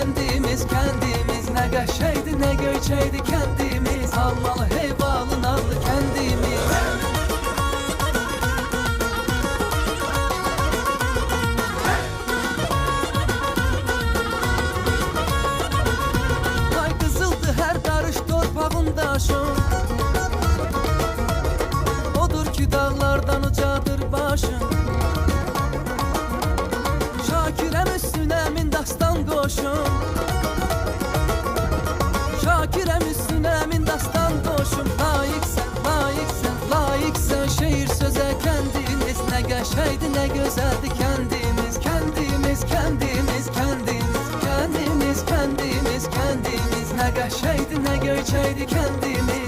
kendimiz kendimiz. Ne qəşəngdi, ne göyçəydi kendimiz. Almalı, heyvalı, narlı kendimiz. Ay qızıldı hər qarış torpağın daşın. Odur ki dağlardan ucadır başın. Şakirəm üstünə min dastan qoşun. Şakirəm üstünə min dastan qoşun. Layiqsən, layiqsən, layiqsən şeir sözə kendiniz. Ne qəşəngdi, ne gözəldi kendimiz. Kendimiz, kendimiz, kendimiz. Kendimiz, kendimiz, kendimiz. Ne qəşəngdi, ne göyçəydi kendimiz.